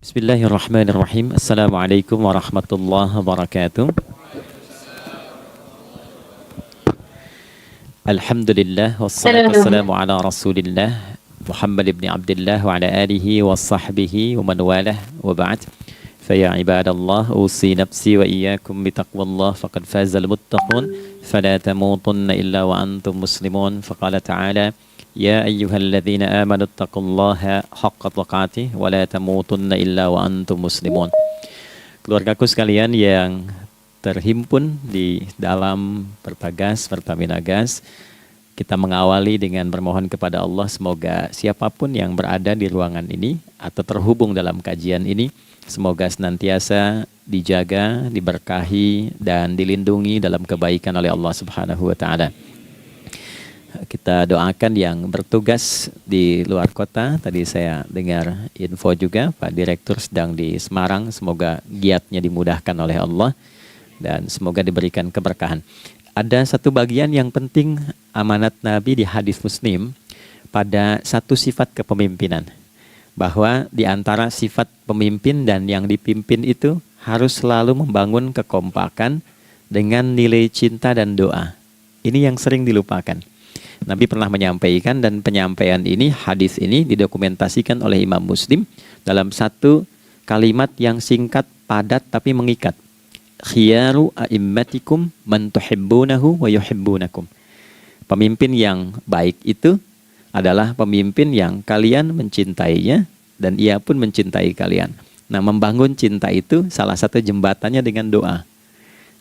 Bismillahirrahmanirrahim. Assalamualaikum warahmatullahi wabarakatuh. Alhamdulillah wassalatu wassalamu ala Rasulillah Muhammad ibn Abdullah wa ala alihi wa sahbihi wa man walah wa ba'd. Faya ibadallah usi nafsi wa iyyakum bitaqwallah faqad fazal muttaqun fala tamutunna illa wa antum muslimun. Faqala ta'ala Ya ayyuhalladzina amanu taqullaha haqqa tuqatih wa la tamutunna illa wa antum muslimun. Keluargaku sekalian yang terhimpun di dalam Pertagas, Pertamina Gas, kita mengawali dengan bermohon kepada Allah semoga siapapun yang berada di ruangan ini atau terhubung dalam kajian ini, semoga senantiasa dijaga, diberkahi dan dilindungi dalam kebaikan oleh Allah Subhanahu wa taala. Kita doakan yang bertugas di luar kota. Tadi saya dengar info juga Pak Direktur sedang di Semarang. Semoga giatnya dimudahkan oleh Allah dan semoga diberikan keberkahan. Ada satu bagian yang penting amanat Nabi di hadis Muslim pada satu sifat kepemimpinan. Bahwa di antara sifat pemimpin dan yang dipimpin itu harus selalu membangun kekompakan dengan nilai cinta dan doa. Ini yang sering dilupakan. Nabi pernah menyampaikan dan penyampaian ini, hadis ini didokumentasikan oleh Imam Muslim dalam satu kalimat yang singkat, padat tapi mengikat. Khiyaru a'immatikum man tuhibbunahu wa yuhibbunakum. Pemimpin yang baik itu adalah pemimpin yang kalian mencintainya dan ia pun mencintai kalian. Nah, membangun cinta itu salah satu jembatannya dengan doa.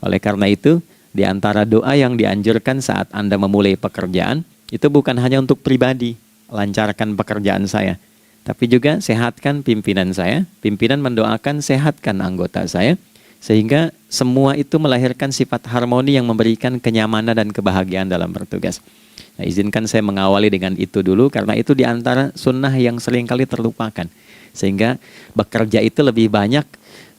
Oleh karena itu, di antara doa yang dianjurkan saat Anda memulai pekerjaan, itu bukan hanya untuk pribadi, lancarkan pekerjaan saya. Tapi juga sehatkan pimpinan saya, pimpinan mendoakan sehatkan anggota saya, sehingga semua itu melahirkan sifat harmoni yang memberikan kenyamanan dan kebahagiaan dalam bertugas. Nah, izinkan saya mengawali dengan itu dulu, karena itu di antara sunnah yang seringkali terlupakan. Sehingga bekerja itu lebih banyak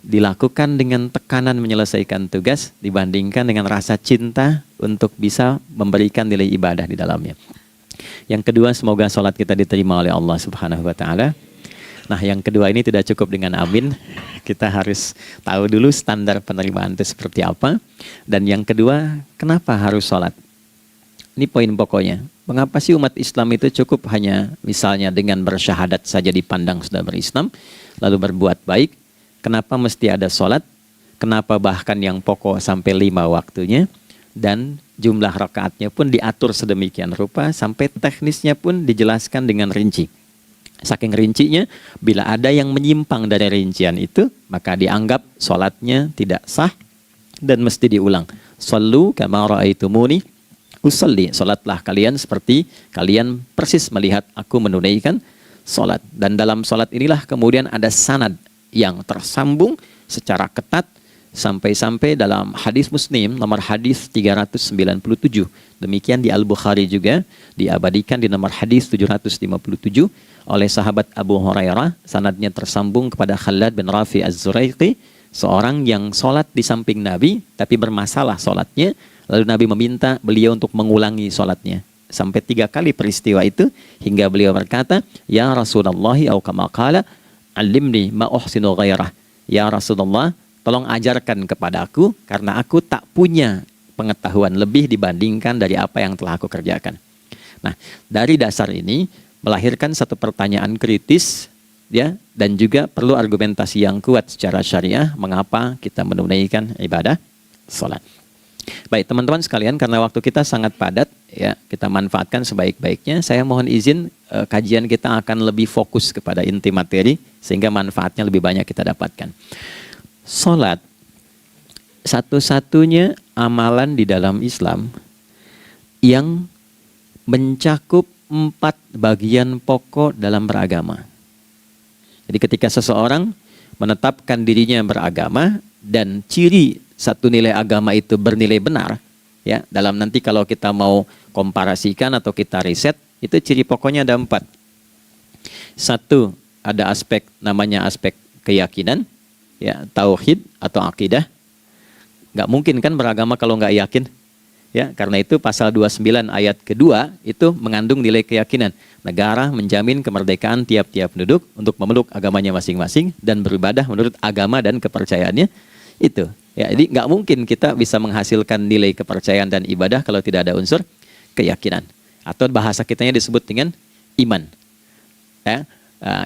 dilakukan dengan tekanan menyelesaikan tugas dibandingkan dengan rasa cinta untuk bisa memberikan nilai ibadah di dalamnya. Yang kedua, semoga sholat kita diterima oleh Allah Subhanahu wa taala. Nah, yang kedua ini tidak cukup dengan amin. Kita harus tahu dulu standar penerimaan itu seperti apa. Dan yang kedua, kenapa harus sholat? Ini poin pokoknya. Mengapa sih umat Islam itu cukup hanya misalnya dengan bersyahadat saja dipandang sudah berislam, lalu berbuat baik? Kenapa mesti ada sholat? Kenapa bahkan yang pokok sampai 5 waktunya? Dan jumlah rakaatnya pun diatur sedemikian rupa sampai teknisnya pun dijelaskan dengan rinci. Saking rincinya, bila ada yang menyimpang dari rincian itu, maka dianggap sholatnya tidak sah dan mesti diulang. Shallu kama ra'aitumuni usalli. Sholatlah kalian seperti kalian persis melihat aku menunaikan sholat. Dan dalam sholat inilah kemudian ada sanad yang tersambung secara ketat sampai-sampai dalam hadis Muslim nomor hadis 397. Demikian di Al-Bukhari juga diabadikan di nomor hadis 757 oleh sahabat Abu Hurairah. Sanadnya tersambung kepada Khalad bin Rafi Az-Zuraiqi, seorang yang sholat di samping Nabi tapi bermasalah sholatnya. Lalu Nabi meminta beliau untuk mengulangi sholatnya. Sampai 3 kali peristiwa itu hingga beliau berkata, Ya Rasulullah au kama qala Alimni ma uhsinu ghairah. Ya Rasulullah, tolong ajarkan kepadaku karena aku tak punya pengetahuan lebih dibandingkan dari apa yang telah aku kerjakan. Nah, dari dasar ini melahirkan satu pertanyaan kritis ya, dan juga perlu argumentasi yang kuat secara syariah mengapa kita menunaikan ibadah salat. Baik teman-teman sekalian, karena waktu kita sangat padat ya, kita manfaatkan sebaik-baiknya. Saya mohon izin kajian kita akan lebih fokus kepada inti materi sehingga manfaatnya lebih banyak kita dapatkan. Salat satu-satunya amalan di dalam Islam yang mencakup 4 bagian pokok dalam beragama. Jadi ketika seseorang menetapkan dirinya beragama dan ciri satu nilai agama itu bernilai benar, ya, dalam nanti kalau kita mau komparasikan atau kita riset, itu ciri pokoknya ada 4. Satu, ada aspek namanya aspek keyakinan, ya, tauhid atau akidah. Nggak mungkin kan beragama kalau nggak yakin. Ya, karena itu pasal 29 ayat kedua itu mengandung nilai keyakinan. Negara menjamin kemerdekaan tiap-tiap penduduk untuk memeluk agamanya masing-masing dan beribadah menurut agama dan kepercayaannya itu. Ya, jadi nggak mungkin kita bisa menghasilkan nilai kepercayaan dan ibadah kalau tidak ada unsur keyakinan. Atau bahasa kitanya disebut dengan iman. Ya,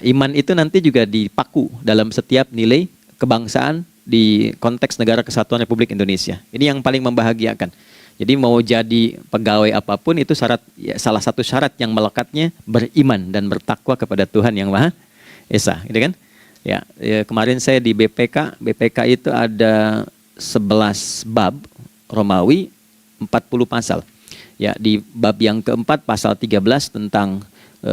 iman itu nanti juga dipaku dalam setiap nilai kebangsaan di konteks Negara Kesatuan Republik Indonesia. Ini yang paling membahagiakan. Jadi mau jadi pegawai apapun itu syarat, ya, salah satu syarat yang melekatnya beriman dan bertakwa kepada Tuhan Yang Maha Esa, gitu kan? Ya, kemarin saya di BPK itu ada 11 bab Romawi, 40 pasal. Ya, di bab yang keempat pasal 13 tentang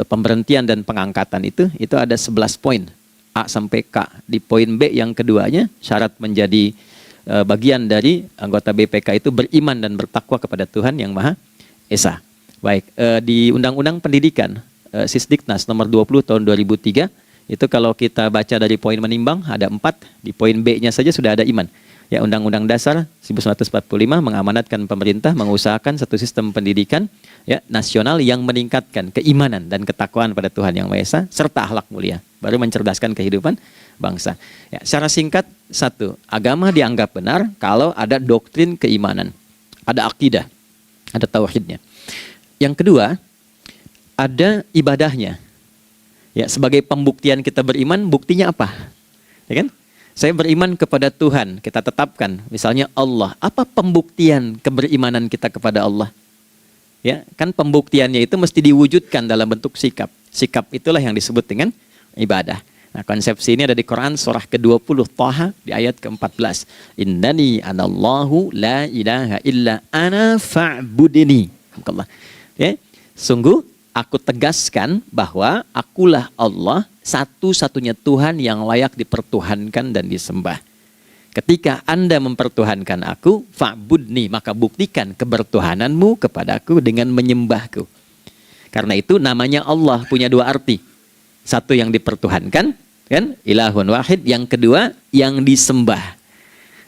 pemberhentian dan pengangkatan itu ada 11 poin A sampai K. Di poin B yang keduanya syarat menjadi bagian dari anggota BPK itu beriman dan bertakwa kepada Tuhan Yang Maha Esa. Baik, di Undang-Undang Pendidikan Sisdiknas nomor 20 tahun 2003 itu kalau kita baca dari poin menimbang ada 4, di poin B-nya saja sudah ada iman. Ya, Undang-Undang Dasar 1945 mengamanatkan pemerintah mengusahakan satu sistem pendidikan ya nasional yang meningkatkan keimanan dan ketakwaan pada Tuhan Yang Maha Esa serta akhlak mulia, baru mencerdaskan kehidupan bangsa. Ya, secara singkat, satu, agama dianggap benar kalau ada doktrin keimanan, ada akidah, ada tauhidnya. Yang kedua, ada ibadahnya. Ya, sebagai pembuktian kita beriman, buktinya apa? Ya kan? Saya beriman kepada Tuhan, kita tetapkan, misalnya Allah. Apa pembuktian keberimanan kita kepada Allah? Ya, kan pembuktiannya itu mesti diwujudkan dalam bentuk sikap. Sikap itulah yang disebut dengan ibadah. Nah, konsepsi ini ada di Quran surah ke-20 Thaha di ayat ke-14. Innani anallahu la ilaha illa ana fa'budini. Ya, sungguh aku tegaskan bahwa akulah Allah, satu-satunya Tuhan yang layak dipertuhankan dan disembah. Ketika Anda mempertuhankan aku, fa'budni, maka buktikan kebertuhananmu kepadaku dengan menyembahku. Karena itu namanya Allah punya dua arti. Satu yang dipertuhankan, kan? Ilahun wahid. Yang kedua yang disembah.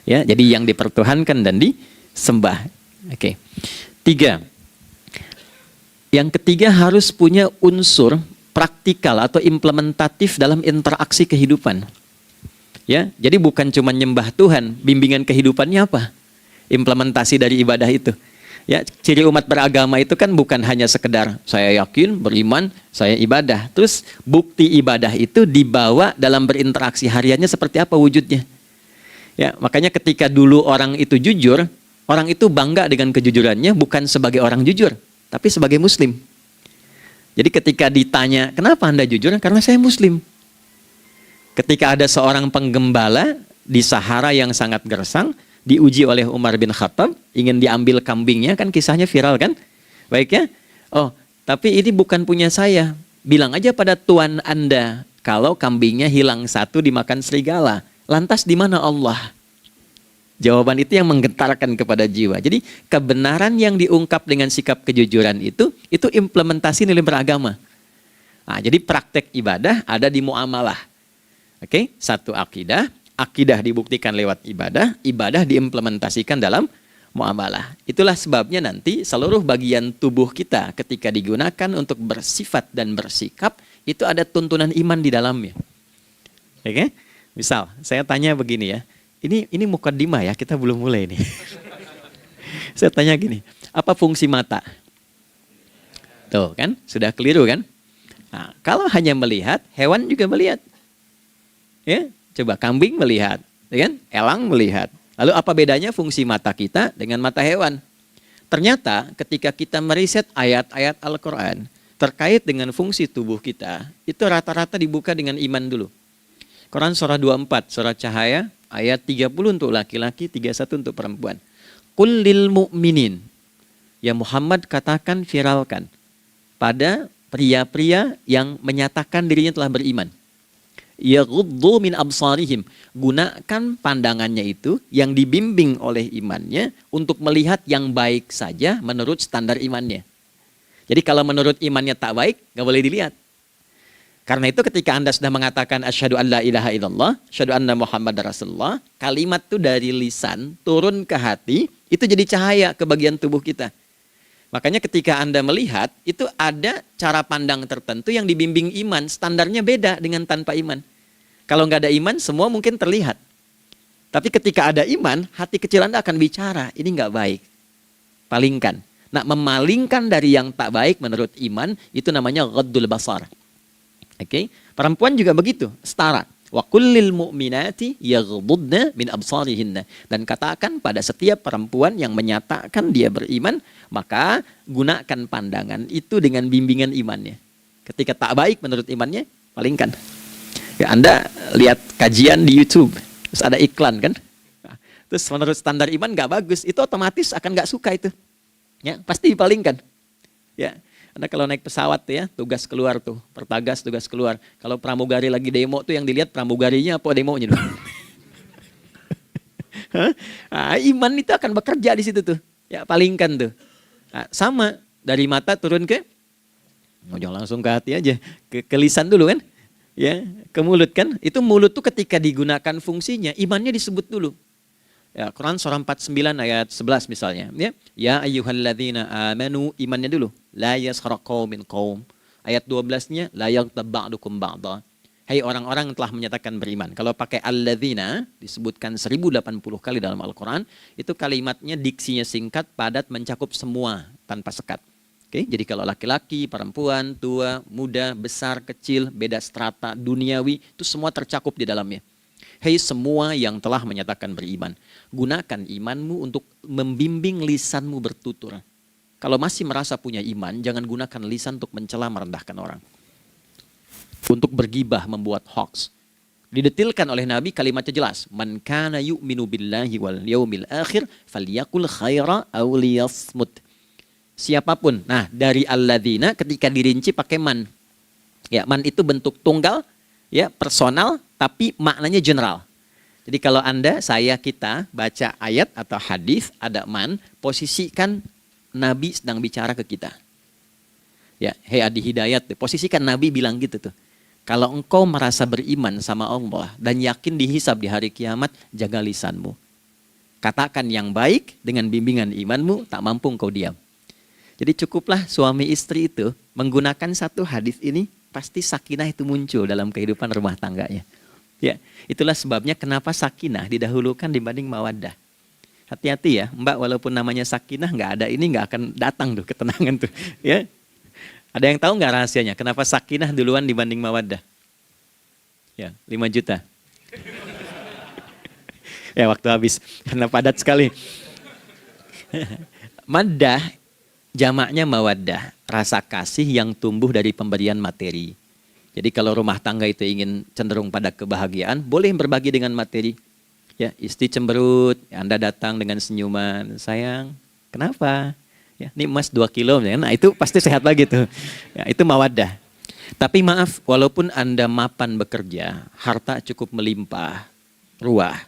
Ya, jadi yang dipertuhankan dan disembah. Oke. 3. Yang ketiga harus punya unsur praktikal atau implementatif dalam interaksi kehidupan. Ya, jadi bukan cuma nyembah Tuhan, bimbingan kehidupannya apa? Implementasi dari ibadah itu. Ya, ciri umat beragama itu kan bukan hanya sekedar saya yakin, beriman, saya ibadah. Terus bukti ibadah itu dibawa dalam berinteraksi hariannya seperti apa wujudnya. Ya, makanya ketika dulu orang itu jujur, orang itu bangga dengan kejujurannya bukan sebagai orang jujur, tapi sebagai muslim. Jadi ketika ditanya, kenapa Anda jujur? Karena saya muslim. Ketika ada seorang penggembala di Sahara yang sangat gersang, diuji oleh Umar bin Khattab, ingin diambil kambingnya, kan kisahnya viral kan? Baik ya? Oh, tapi ini bukan punya saya. Bilang aja pada tuan Anda, kalau kambingnya hilang satu dimakan serigala. Lantas di mana Allah? Jawaban itu yang menggetarkan kepada jiwa. Jadi kebenaran yang diungkap dengan sikap kejujuran itu implementasi nilai beragama. Nah, jadi praktek ibadah ada di muamalah. Oke, satu akidah. Akidah dibuktikan lewat ibadah, ibadah diimplementasikan dalam muamalah. Itulah sebabnya nanti seluruh bagian tubuh kita ketika digunakan untuk bersifat dan bersikap, itu ada tuntunan iman di dalamnya. Oke? Misal, saya tanya begini ya, ini mukaddimah ya, kita belum mulai nih. Saya tanya gini, apa fungsi mata? Tuh kan, sudah keliru kan? Nah, kalau hanya melihat, hewan juga melihat. Ya? Coba kambing melihat, kan? Elang melihat. Lalu apa bedanya fungsi mata kita dengan mata hewan? Ternyata ketika kita meriset ayat-ayat Al-Quran terkait dengan fungsi tubuh kita, itu rata-rata dibuka dengan iman dulu. Quran surah 24, surah Cahaya, ayat 30 untuk laki-laki, 31 untuk perempuan. Qul lil mu'minin. Ya Muhammad katakan, viralkan pada pria-pria yang menyatakan dirinya telah beriman. Yaghuddu min absarihim, gunakan pandangannya itu yang dibimbing oleh imannya untuk melihat yang baik saja menurut standar imannya. Jadi kalau menurut imannya tak baik, nggak boleh dilihat. Karena itu ketika Anda sudah mengatakan asyhadu an la ilaha illallah, asyhadu anna Muhammad Rasulullah, kalimat itu dari lisan turun ke hati, itu jadi cahaya ke bagian tubuh kita. Makanya ketika Anda melihat, itu ada cara pandang tertentu yang dibimbing iman, standarnya beda dengan tanpa iman. Kalau nggak ada iman, semua mungkin terlihat. Tapi ketika ada iman, hati kecil Anda akan bicara, ini nggak baik. Palingkan. Nah, memalingkan dari yang tak baik menurut iman, itu namanya ghaddul basar. Oke, perempuan juga begitu, setara. Wa kullil mu'minati yaghdudna min absarihinna. Dan katakan pada setiap perempuan yang menyatakan dia beriman, maka gunakan pandangan itu dengan bimbingan imannya. Ketika tak baik menurut imannya, palingkan. Ya, Anda lihat kajian di YouTube, terus ada iklan kan? Nah, terus menurut standar iman nggak bagus, itu otomatis akan nggak suka itu. Ya, pasti dipalingkan. Ya. Anda kalau naik pesawat ya, tugas keluar tuh, pertagas tugas keluar. Kalau pramugari lagi demo tuh yang dilihat pramugarinya apa demonya tuh. Nah, iman itu akan bekerja di situ tuh. Ya, palingkan tuh. Nah, sama dari mata turun ke, jangan langsung ke hati aja, ke lisan dulu kan. Ya, ke mulut kan. Itu mulut tuh ketika digunakan fungsinya, imannya disebut dulu. Ya, Quran surah 49 ayat 11 misalnya, ya. Ya ayyuhalladzina amanu, imannya dulu. La yaskhar qaumin qaum. Ayat 12-nya la yaghtab ba'dukum ba'dha. Hai orang-orang yang telah menyatakan beriman. Kalau pakai alladzina disebutkan 1080 kali dalam Al-Qur'an, itu kalimatnya diksinya singkat, padat, mencakup semua tanpa sekat. Oke, jadi kalau laki-laki, perempuan, tua, muda, besar, kecil, beda strata, duniawi, itu semua tercakup di dalamnya. Hei semua yang telah menyatakan beriman, gunakan imanmu untuk membimbing lisanmu bertutur. Kalau masih merasa punya iman, jangan gunakan lisan untuk mencela merendahkan orang. Untuk bergibah, membuat hoax. Didetilkan oleh Nabi kalimatnya jelas. Man kana yu'minu billahi wal yaumil akhir falyakul khaira aw liyasmut. Siapapun. Nah, dari alladzina ketika dirinci pakai man. Ya, man itu bentuk tunggal, ya, personal, tapi maknanya general. Jadi kalau Anda, saya, kita baca ayat atau hadis ada man, posisikan Nabi sedang bicara ke kita. Ya, hei Adi Hidayat, posisikan Nabi bilang gitu tuh. Kalau engkau merasa beriman sama Allah dan yakin dihisab di hari kiamat, jaga lisanmu. Katakan yang baik dengan bimbingan imanmu, tak mampu engkau diam. Jadi cukuplah suami istri itu menggunakan satu hadis ini, pasti sakinah itu muncul dalam kehidupan rumah tangganya. Ya, itulah sebabnya kenapa sakinah didahulukan dibanding mawaddah. Hati-hati ya, Mbak, walaupun namanya sakinah nggak ada ini nggak akan datang tuh ketenangan tuh. Ya, ada yang tahu nggak rahasianya? Kenapa sakinah duluan dibanding mawaddah? Ya, 5 juta. Ya, waktu habis karena padat sekali. Maddah jamaknya mawaddah, rasa kasih yang tumbuh dari pemberian materi. Jadi kalau rumah tangga itu ingin cenderung pada kebahagiaan, boleh berbagi dengan materi. Ya, istri cemberut, Anda datang dengan senyuman, sayang, kenapa? Ya, ini emas 2 kilo, nah itu pasti sehat lagi tuh. Ya, itu mawaddah. Tapi maaf, walaupun Anda mapan bekerja, harta cukup melimpah, ruah,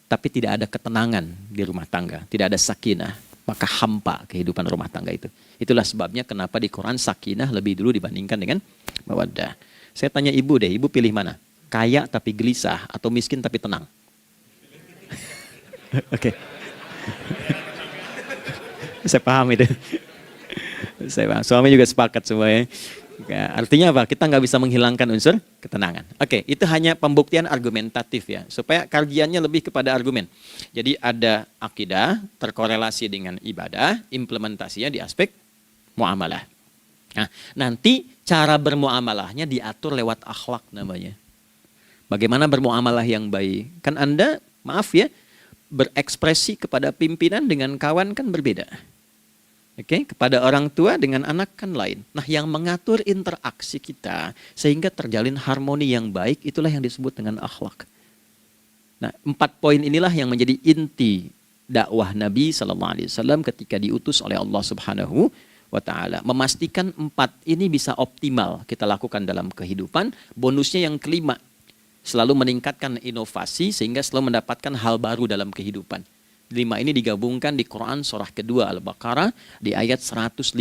tapi tidak ada ketenangan di rumah tangga, tidak ada sakinah, maka hampa kehidupan rumah tangga itu. Itulah sebabnya kenapa di Quran sakinah lebih dulu dibandingkan dengan mawaddah. Saya tanya ibu deh, ibu pilih mana? Kaya tapi gelisah atau miskin tapi tenang? Oke. Saya paham itu. Saya paham. Suami juga sepakat semuanya. Artinya apa? Kita nggak bisa menghilangkan unsur ketenangan. Oke, itu hanya pembuktian argumentatif ya, supaya kajiannya lebih kepada argumen. Jadi ada akidah terkorelasi dengan ibadah, implementasinya di aspek muamalah. Nah, nanti cara bermuamalahnya diatur lewat akhlak namanya. Bagaimana bermuamalah yang baik? Kan Anda, maaf ya, berekspresi kepada pimpinan dengan kawan kan berbeda. Oke, kepada orang tua dengan anak kan lain. Nah, yang mengatur interaksi kita sehingga terjalin harmoni yang baik, itulah yang disebut dengan akhlak. Nah, 4 poin inilah yang menjadi inti dakwah Nabi SAW ketika diutus oleh Allah Subhanahu wa ta'ala. Memastikan 4 ini bisa optimal kita lakukan dalam kehidupan. Bonusnya yang kelima, selalu meningkatkan inovasi sehingga selalu mendapatkan hal baru dalam kehidupan. 5 ini digabungkan di Quran surah kedua Al-Baqarah di ayat 151.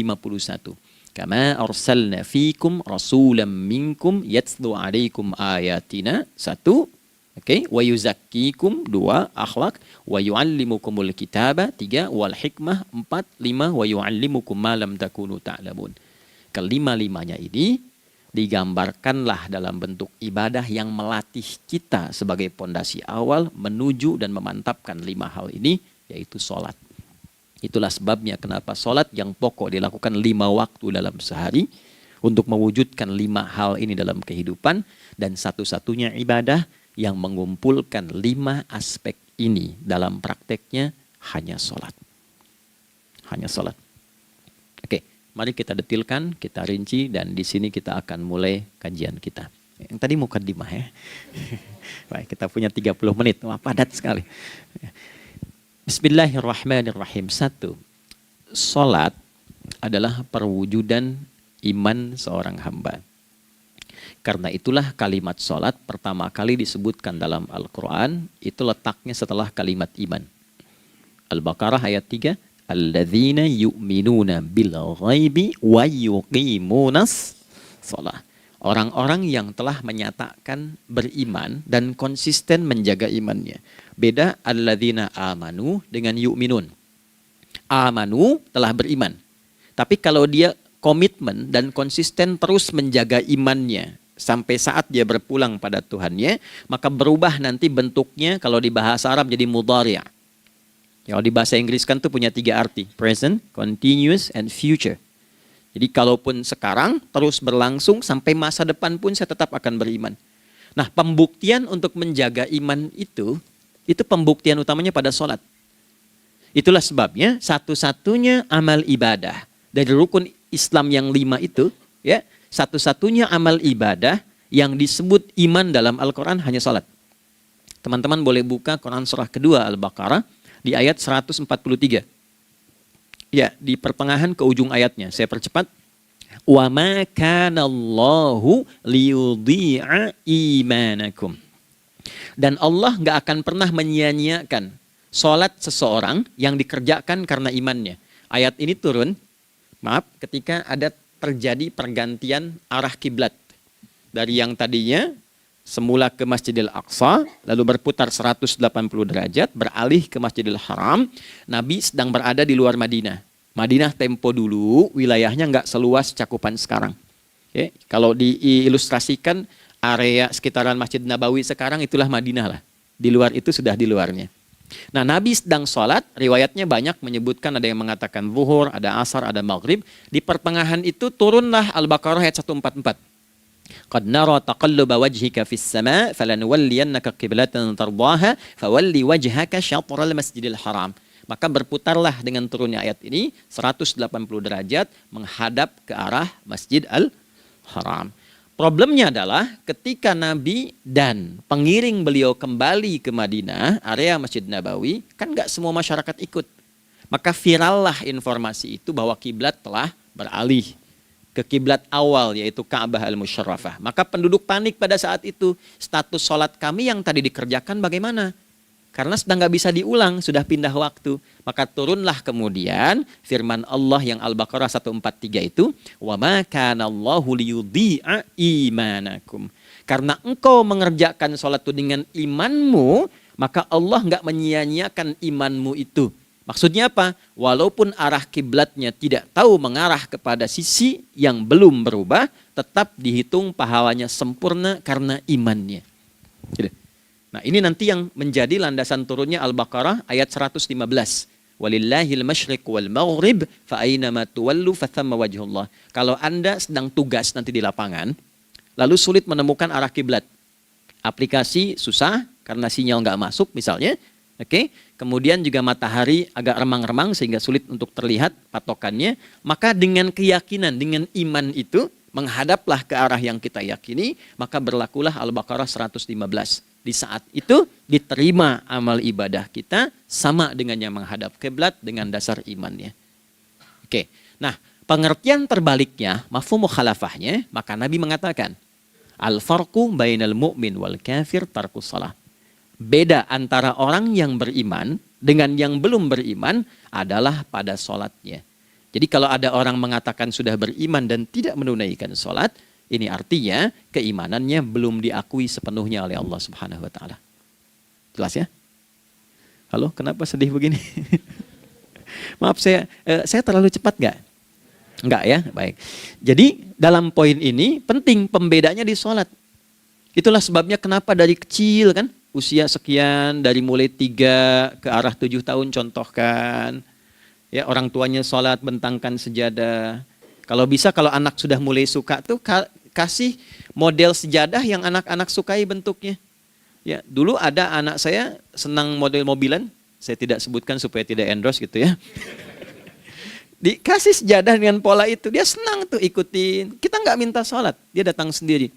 Kama arsalna fikum rasulam minkum yatslu alaikum ayatina. 1. Oke, wa yuzakkikum. 2. Akhlak. Wa yuallimukumul kitaba. 3. Wal hikmah. 4. 5. Wa yuallimukum ma lam takunu ta'lamun. Kelima-limanya ini digambarkanlah dalam bentuk ibadah yang melatih kita sebagai pondasi awal menuju dan memantapkan 5 hal ini, yaitu sholat. Itulah sebabnya kenapa sholat yang pokok dilakukan 5 waktu dalam sehari untuk mewujudkan 5 hal ini dalam kehidupan, dan satu-satunya ibadah yang mengumpulkan 5 aspek ini dalam prakteknya hanya sholat. Hanya sholat. Oke, mari kita detilkan, kita rinci, dan di sini kita akan mulai kajian kita. Yang tadi mukadimah ya. Baik, kita punya 30 menit. Wah, padat sekali. Bismillahirrahmanirrahim. 1. Salat adalah perwujudan iman seorang hamba. Karena itulah kalimat salat pertama kali disebutkan dalam Al-Quran, itu letaknya setelah kalimat iman. Al-Baqarah ayat 3. Alladzina yu'minuna bil ghaibi wa yuqimunas shalah. Orang-orang yang telah menyatakan beriman dan konsisten menjaga imannya. Beda alladzina amanu dengan yu'minun. Amanu telah beriman. Tapi kalau dia komitmen dan konsisten terus menjaga imannya sampai saat dia berpulang pada Tuhannya, maka berubah nanti bentuknya kalau di bahasa Arab jadi mudhari'. Kalau di bahasa Inggris kan tuh punya 3 arti. Present, continuous, and future. Jadi kalaupun sekarang terus berlangsung sampai masa depan pun saya tetap akan beriman. Nah, pembuktian untuk menjaga iman itu pembuktian utamanya pada sholat. Itulah sebabnya satu-satunya amal ibadah dari rukun Islam yang 5 itu, ya, satu-satunya amal ibadah yang disebut iman dalam Al-Quran hanya sholat. Teman-teman boleh buka Quran surah kedua Al-Baqarah di ayat 143. Ya, di pertengahan ke ujung ayatnya. Saya percepat. Wa ma kana Allahu liyudhi'a imanakum. Dan Allah nggak akan pernah menyia-nyiakan salat seseorang yang dikerjakan karena imannya. Ayat ini turun, ketika ada terjadi pergantian arah kiblat. Dari yang tadinya semula ke Masjidil Aqsa, lalu berputar 180 derajat, beralih ke Masjidil Haram. Nabi sedang berada di luar Madinah. Madinah tempo dulu, wilayahnya nggak seluas cakupan sekarang. Oke, kalau diilustrasikan, area sekitaran Masjid Nabawi sekarang itulah Madinah lah. Di luar itu sudah di luarnya. Nah, Nabi sedang sholat, riwayatnya banyak menyebutkan, ada yang mengatakan zuhur, ada asar, ada maghrib. Di pertengahan itu turunlah Al-Baqarah ayat 144. Qad nara taqalluba wajhika fis sama' falanuwalliyannaka qiblatan tardaha fawalli wajhaka syatral masjidil haram. Maka berputarlah dengan turunnya ayat ini 180 derajat menghadap ke arah Masjid Al-Haram. Problemnya adalah ketika Nabi dan pengiring beliau kembali ke Madinah, area Masjid Nabawi, kan nggak semua masyarakat ikut. Maka virallah informasi itu bahwa kiblat telah beralih ke kiblat awal, yaitu Ka'bah Al-Musyarrafah. Maka penduduk panik pada saat itu. Status sholat kami yang tadi dikerjakan bagaimana? Karena sedang nggak bisa diulang, sudah pindah waktu. Maka turunlah kemudian firman Allah yang Al-Baqarah 143 itu, wa ma kana Allahu liyudhi'a imanakum. Karena engkau mengerjakan sholat itu dengan imanmu, maka Allah nggak menyia-nyiakan imanmu itu. Maksudnya apa? Walaupun arah kiblatnya tidak tahu mengarah kepada sisi yang belum berubah, tetap dihitung pahalanya sempurna karena imannya. Gitu. Nah, ini nanti yang menjadi landasan turunnya Al-Baqarah ayat 115. Walillahil masyriq wal maghrib fa aynama tuwallu fathamma wajhullah. Kalau Anda sedang tugas nanti di lapangan, lalu sulit menemukan arah kiblat. Aplikasi susah karena sinyal nggak masuk misalnya. Oke, kemudian juga matahari agak remang-remang sehingga sulit untuk terlihat patokannya. Maka dengan keyakinan, dengan iman itu, menghadaplah ke arah yang kita yakini, maka berlakulah Al-Baqarah 115. Di saat itu diterima amal ibadah kita sama dengan yang menghadap kiblat dengan dasar imannya. Oke, nah pengertian terbaliknya, mafhum mukhalafahnya, maka Nabi mengatakan, al-farqu bainal mu'min wal kafir tarkus shalah. Beda antara orang yang beriman dengan yang belum beriman adalah pada sholatnya. Jadi kalau ada orang mengatakan sudah beriman dan tidak menunaikan sholat, ini artinya keimanannya belum diakui sepenuhnya oleh Allah Subhanahu wa taala. Jelas ya? Halo, kenapa sedih begini? Maaf saya terlalu cepat nggak? Enggak ya, baik. Jadi dalam poin ini penting pembedanya di sholat. Itulah sebabnya kenapa dari kecil kan, usia sekian, dari mulai 3 ke arah 7 tahun contohkan. Ya, orang tuanya sholat bentangkan sejadah. Kalau bisa kalau anak sudah mulai suka tuh kasih model sejadah yang anak-anak sukai bentuknya. Ya, dulu ada anak saya senang model mobilan, saya tidak sebutkan supaya tidak endorse gitu ya. Dikasih sejadah dengan pola itu, dia senang tuh ikutin. Kita nggak minta sholat, dia datang sendiri.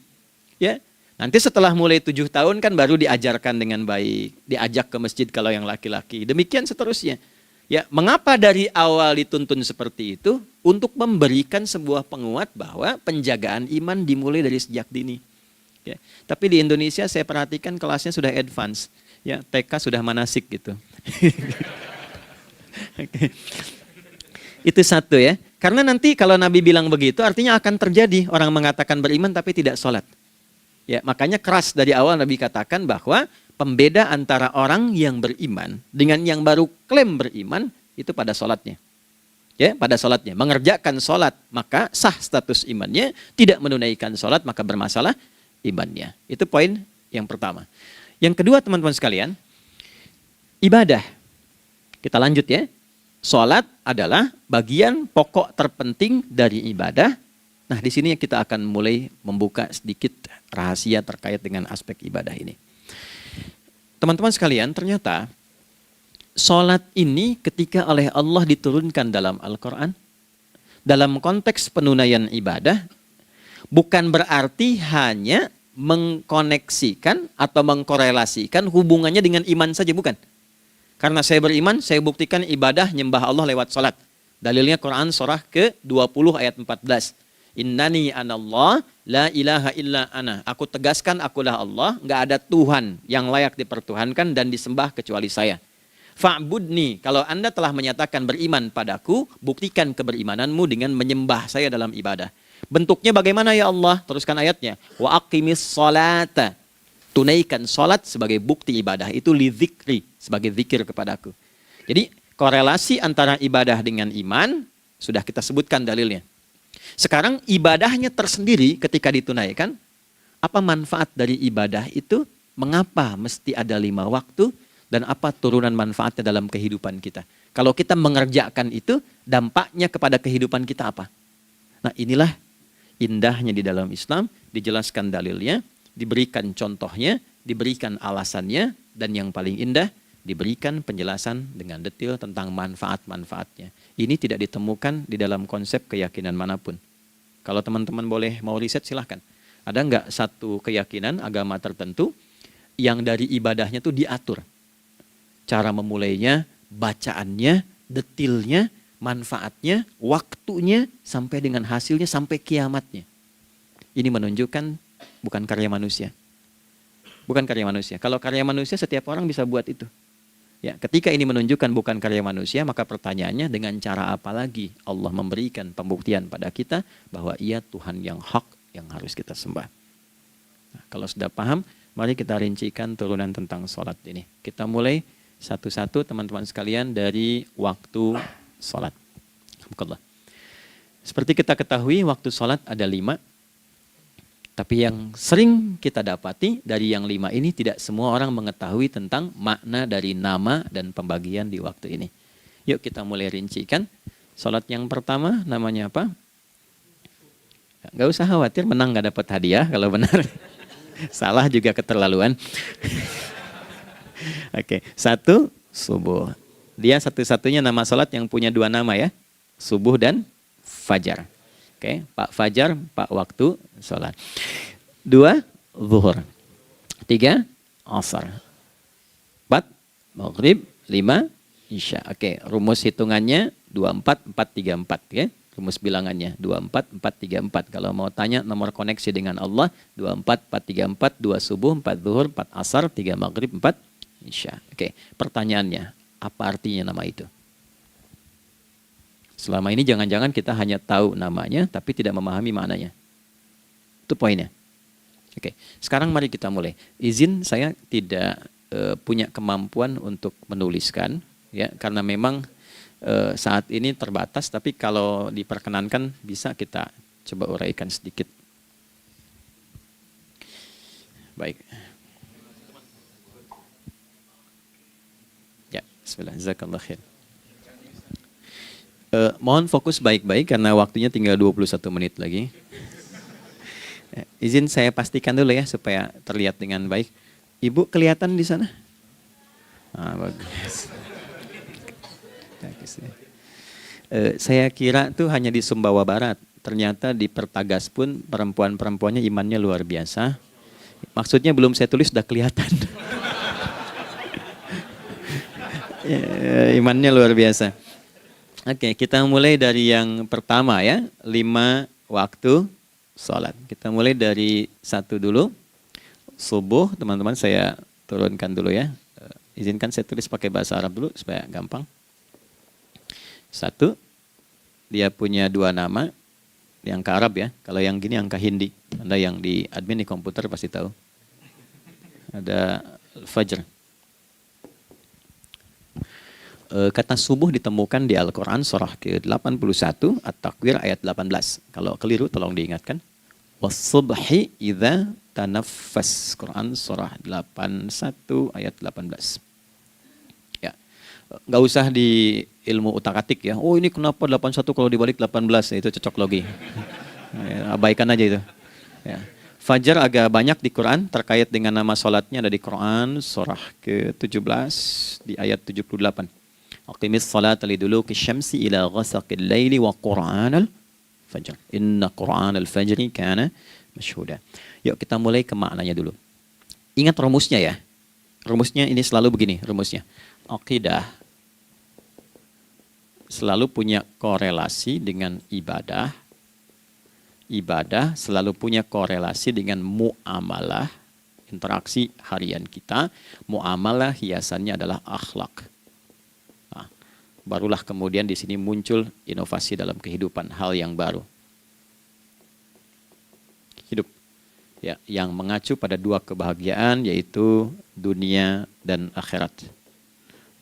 Ya, nanti setelah mulai 7 tahun kan baru diajarkan dengan baik, diajak ke masjid kalau yang laki-laki. Demikian seterusnya. Ya, mengapa dari awal dituntun seperti itu? Untuk memberikan sebuah penguat bahwa penjagaan iman dimulai dari sejak dini. Ya, tapi di Indonesia saya perhatikan kelasnya sudah advance. Ya, TK sudah manasik gitu. Okay. Itu satu ya. Karena nanti kalau Nabi bilang begitu artinya akan terjadi orang mengatakan beriman tapi tidak sholat. Ya, makanya keras dari awal Nabi katakan bahwa pembeda antara orang yang beriman dengan yang baru klaim beriman itu pada sholatnya. Ya, pada sholatnya. Mengerjakan sholat maka sah status imannya, tidak menunaikan sholat maka bermasalah imannya. Itu poin yang pertama. Yang kedua teman-teman sekalian, ibadah. Kita lanjut ya. Sholat adalah bagian pokok terpenting dari ibadah. Nah, di sini kita akan mulai membuka sedikit rahasia terkait dengan aspek ibadah ini. Teman-teman sekalian, ternyata sholat ini ketika oleh Allah diturunkan dalam Al-Quran, dalam konteks penunaian ibadah, bukan berarti hanya mengkoneksikan atau mengkorelasikan hubungannya dengan iman saja, bukan. Karena saya beriman, saya buktikan ibadah nyembah Allah lewat sholat. Dalilnya Quran surah ke-20 ayat 14. Innani anallah la ilaha illa ana. Aku tegaskan akulah Allah, nggak ada Tuhan yang layak dipertuhankan dan disembah kecuali saya. Fa'budni, kalau Anda telah menyatakan beriman padaku, buktikan keberimananmu dengan menyembah saya dalam ibadah. Bentuknya bagaimana ya Allah? Teruskan ayatnya. Wa aqimis sholata. Tunaikan sholat sebagai bukti ibadah. Itu li dzikri, sebagai zikir kepadaku. Jadi korelasi antara ibadah dengan iman, sudah kita sebutkan dalilnya. Sekarang ibadahnya tersendiri ketika ditunaikan, apa manfaat dari ibadah itu? Mengapa mesti ada 5 waktu? Dan apa turunan manfaatnya dalam kehidupan kita? Kalau kita mengerjakan itu, dampaknya kepada kehidupan kita apa? Nah, inilah indahnya di dalam Islam, dijelaskan dalilnya, diberikan contohnya, diberikan alasannya, dan yang paling indah, diberikan penjelasan dengan detail tentang manfaat-manfaatnya. Ini tidak ditemukan di dalam konsep keyakinan manapun. Kalau teman-teman boleh mau riset silahkan. Ada nggak satu keyakinan agama tertentu yang dari ibadahnya tuh diatur? Cara memulainya, bacaannya, detailnya, manfaatnya, waktunya, sampai dengan hasilnya, sampai kiamatnya. Ini menunjukkan bukan karya manusia. Bukan karya manusia. Kalau karya manusia setiap orang bisa buat itu. Ya, ketika ini menunjukkan bukan karya manusia, maka pertanyaannya dengan cara apa lagi Allah memberikan pembuktian pada kita bahwa Ia Tuhan yang hak yang harus kita sembah. Nah, kalau sudah paham, mari kita rincikan turunan tentang sholat ini. Kita mulai satu-satu teman-teman sekalian dari waktu sholat. Seperti kita ketahui waktu sholat ada 5. Tapi yang sering kita dapati dari yang 5 ini tidak semua orang mengetahui tentang makna dari nama dan pembagian di waktu ini. Yuk kita mulai rincikan. Sholat yang pertama namanya apa? Gak usah khawatir menang gak dapat hadiah kalau benar. Salah juga keterlaluan. Oke, 1 subuh. Dia satu-satunya nama sholat yang punya 2 nama ya. Subuh dan fajar. Oke, Pak Fajar, Pak waktu sholat. 2, zuhur. 3, asar. 4, maghrib. 5, isya. Oke, rumus hitungannya 24, 4, 3, 4. Ya. Rumus bilangannya 24, 4, 3, 4. Kalau mau tanya nomor koneksi dengan Allah, 24, 4, 3, 4, 2 subuh, 4 zuhur, 4 asar, 3 maghrib, 4 isya. Oke, pertanyaannya, apa artinya nama itu? Selama ini jangan-jangan kita hanya tahu namanya tapi tidak memahami maknanya. Itu poinnya. Oke, sekarang mari kita mulai. Izin saya tidak punya kemampuan untuk menuliskan, ya, karena memang saat ini terbatas. Tapi kalau diperkenankan bisa kita coba uraikan sedikit. Baik. Ya, bismillah. Jazakallah khair. Mohon fokus baik-baik karena waktunya tinggal 21 menit lagi. Izin saya pastikan dulu ya supaya terlihat dengan baik. Ibu kelihatan di sana? Bagus. Saya kira tuh hanya di Sumbawa Barat. Ternyata di Pertagas pun perempuan-perempuannya imannya luar biasa. Maksudnya belum saya tulis sudah kelihatan. Imannya luar biasa. Oke, kita mulai dari yang pertama ya. 5 waktu sholat. Kita mulai dari 1 dulu. Subuh, teman-teman saya turunkan dulu ya. Izinkan saya tulis pakai bahasa Arab dulu supaya gampang. 1, dia punya 2 nama. Yang ke Arab ya. Kalau yang gini angka Hindi. Anda yang di admin di komputer pasti tahu. Ada Fajr. Kata subuh ditemukan di Al-Quran surah ke-81 At-Takwir ayat 18. Kalau keliru tolong diingatkan. Was-subhi idza tanaffas. Quran surah 81 ayat 18. Ya. Enggak usah di ilmu utak-atik ya. Oh ini kenapa 81 kalau dibalik 18? Ya, itu cocok logi. Ya, abaikan aja itu. Ya. Fajar agak banyak di Quran terkait dengan nama salatnya ada di Quran surah ke-17 di ayat 78. Aqimis salata liduluki syamsi ila ghasaqil laili wa qur'anal fajr. Inna qur'anal fajri kana masyhuda. Yuk kita mulai ke maknanya dulu. Ingat rumusnya ya. Rumusnya ini selalu begini rumusnya. Aqidah selalu punya korelasi dengan ibadah. Ibadah selalu punya korelasi dengan muamalah, interaksi harian kita. Muamalah hiasannya adalah akhlak. Nah, barulah kemudian di sini muncul inovasi dalam kehidupan, hal yang baru. Hidup ya, yang mengacu pada 2 kebahagiaan yaitu dunia dan akhirat.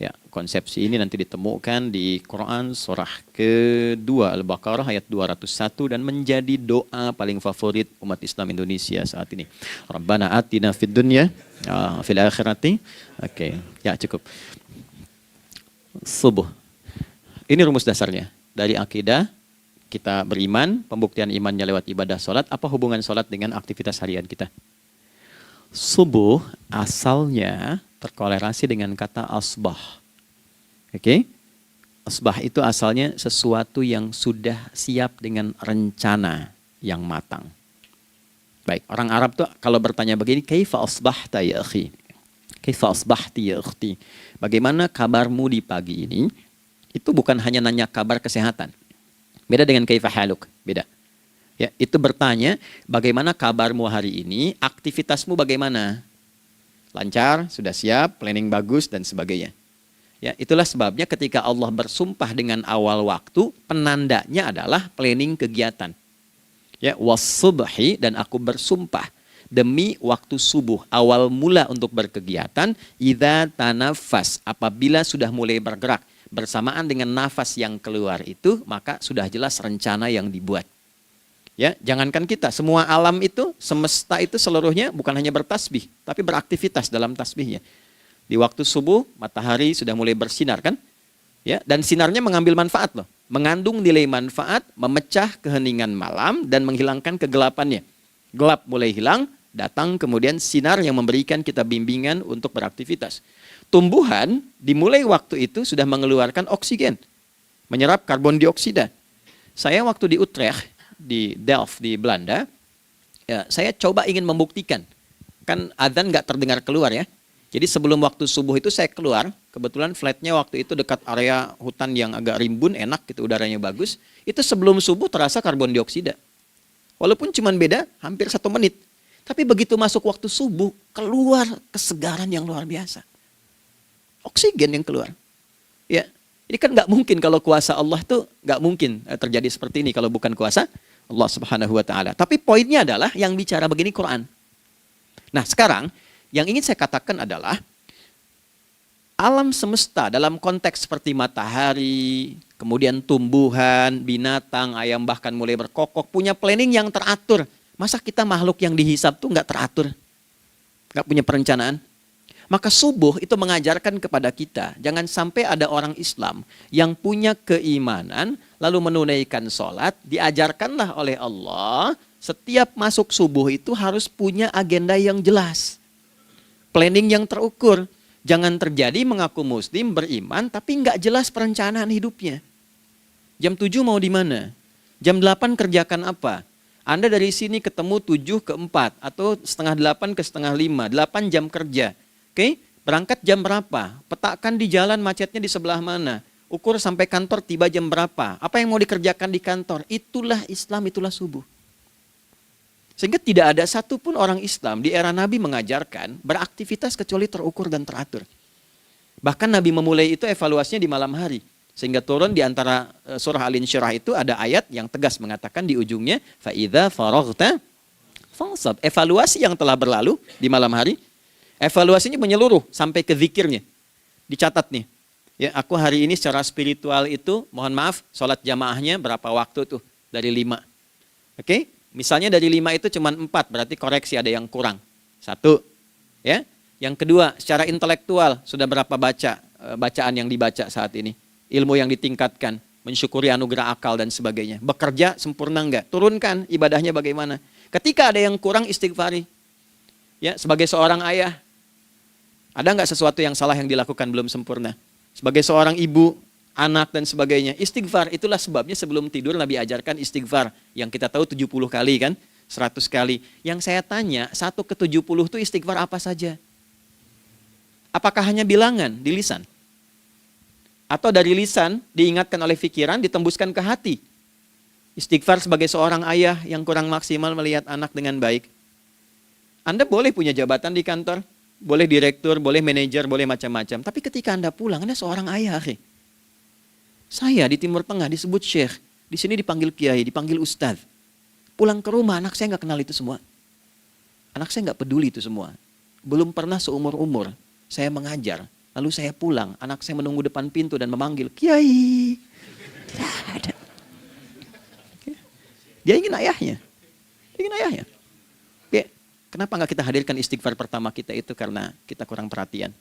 Ya, konsepsi ini nanti ditemukan di Quran surah ke-2 Al-Baqarah ayat 201 dan menjadi doa paling favorit umat Islam Indonesia saat ini. Rabbana atina fid dunya fil akhirati. Oke, ya cukup. Subuh. Ini rumus dasarnya. Dari akidah kita beriman, pembuktian imannya lewat ibadah salat. Apa hubungan salat dengan aktivitas harian kita? Subuh asalnya terkolerasi dengan kata asbah. Oke? Asbah itu asalnya sesuatu yang sudah siap dengan rencana yang matang. Baik, orang Arab tuh kalau bertanya begini, kaifa asbahta ya akhi? Kaifa asbahti ya ukhti? Bagaimana kabarmu di pagi ini? Itu bukan hanya nanya kabar kesehatan. Beda dengan kaifa haluk, beda. Ya, itu bertanya, bagaimana kabarmu hari ini? Aktivitasmu bagaimana? Lancar, sudah siap, planning bagus, dan sebagainya. Ya, itulah sebabnya ketika Allah bersumpah dengan awal waktu, penandanya adalah planning kegiatan. Ya, was-subhi, dan aku bersumpah demi waktu subuh, awal mula untuk berkegiatan, idza tanafas, apabila sudah mulai bergerak, bersamaan dengan nafas yang keluar itu, maka sudah jelas rencana yang dibuat. Ya, jangankan kita, semua alam itu, semesta itu seluruhnya bukan hanya bertasbih, tapi beraktivitas dalam tasbihnya. Di waktu subuh, matahari sudah mulai bersinar kan? Ya, dan sinarnya mengambil manfaat loh. Mengandung nilai manfaat, memecah keheningan malam dan menghilangkan kegelapannya. Gelap mulai hilang, datang kemudian sinar yang memberikan kita bimbingan untuk beraktivitas. Tumbuhan dimulai waktu itu sudah mengeluarkan oksigen, menyerap karbon dioksida. Saya waktu di Utrecht, di Delft di Belanda, ya, saya coba ingin membuktikan. Kan adzan nggak terdengar keluar ya. Jadi sebelum waktu subuh itu saya keluar, kebetulan flatnya waktu itu dekat area hutan yang agak rimbun, enak gitu, udaranya bagus. Itu sebelum subuh terasa karbon dioksida. Walaupun cuma beda hampir 1 menit. Tapi begitu masuk waktu subuh, keluar kesegaran yang luar biasa. Oksigen yang keluar. Ya, Ini kan nggak mungkin kalau kuasa Allah tuh nggak mungkin terjadi seperti ini kalau bukan kuasa Allah Subhanahu wa taala. Tapi poinnya adalah yang bicara begini Quran. Nah, sekarang yang ingin saya katakan adalah alam semesta dalam konteks seperti matahari, kemudian tumbuhan, binatang, ayam bahkan mulai berkokok punya planning yang teratur. Masa kita makhluk yang dihisab tuh nggak teratur? Nggak punya perencanaan? Maka subuh itu mengajarkan kepada kita, jangan sampai ada orang Islam yang punya keimanan, lalu menunaikan sholat, diajarkanlah oleh Allah, setiap masuk subuh itu harus punya agenda yang jelas. Planning yang terukur. Jangan terjadi mengaku muslim, beriman, tapi nggak jelas perencanaan hidupnya. Jam 7 mau di mana? Jam 8 kerjakan apa? Anda dari sini ketemu 7 ke 4, atau setengah 8 ke setengah 5, 8 jam kerja. Oke, berangkat jam berapa? Petakan di jalan macetnya di sebelah mana? Ukur sampai kantor tiba jam berapa? Apa yang mau dikerjakan di kantor? Itulah Islam, itulah subuh. Sehingga tidak ada satupun orang Islam di era Nabi mengajarkan beraktivitas kecuali terukur dan teratur. Bahkan Nabi memulai itu evaluasinya di malam hari. Sehingga turun di antara surah Al-Insyirah itu ada ayat yang tegas mengatakan di ujungnya, فَإِذَا فَرَغْتَ فَانْصَبْ. Evaluasi yang telah berlalu di malam hari. Evaluasinya menyeluruh sampai ke zikirnya. Dicatat nih. Ya, aku hari ini secara spiritual itu, mohon maaf, sholat jamaahnya berapa waktu tuh? Dari 5. Oke? Misalnya dari 5 itu cuma 4, berarti koreksi ada yang kurang. 1. Ya. Yang kedua, secara intelektual sudah berapa bacaan yang dibaca saat ini? Ilmu yang ditingkatkan, mensyukuri anugerah akal dan sebagainya. Bekerja sempurna enggak? Turunkan ibadahnya bagaimana? Ketika ada yang kurang, istighfari. Ya, sebagai seorang ayah, ada nggak sesuatu yang salah yang dilakukan belum sempurna? Sebagai seorang ibu, anak dan sebagainya, istighfar. Itulah sebabnya sebelum tidur Nabi ajarkan istighfar. Yang kita tahu 70 kali kan, 100 kali. Yang saya tanya, 1 ke 70 itu istighfar apa saja? Apakah hanya bilangan di lisan? Atau dari lisan diingatkan oleh pikiran, ditembuskan ke hati? Istighfar sebagai seorang ayah yang kurang maksimal melihat anak dengan baik. Anda boleh punya jabatan di kantor, boleh direktur, boleh manajer, boleh macam-macam. Tapi ketika Anda pulang, Anda seorang ayah. Saya di Timur Tengah disebut syekh, di sini dipanggil kiai, dipanggil ustadz. Pulang ke rumah, anak saya nggak kenal itu semua. Anak saya nggak peduli itu semua. Belum pernah seumur-umur saya mengajar, lalu saya pulang, anak saya menunggu depan pintu dan memanggil, kiai. Tidak ada. Dia ingin ayahnya. Kenapa nggak kita hadirkan istighfar pertama kita itu karena kita kurang perhatian.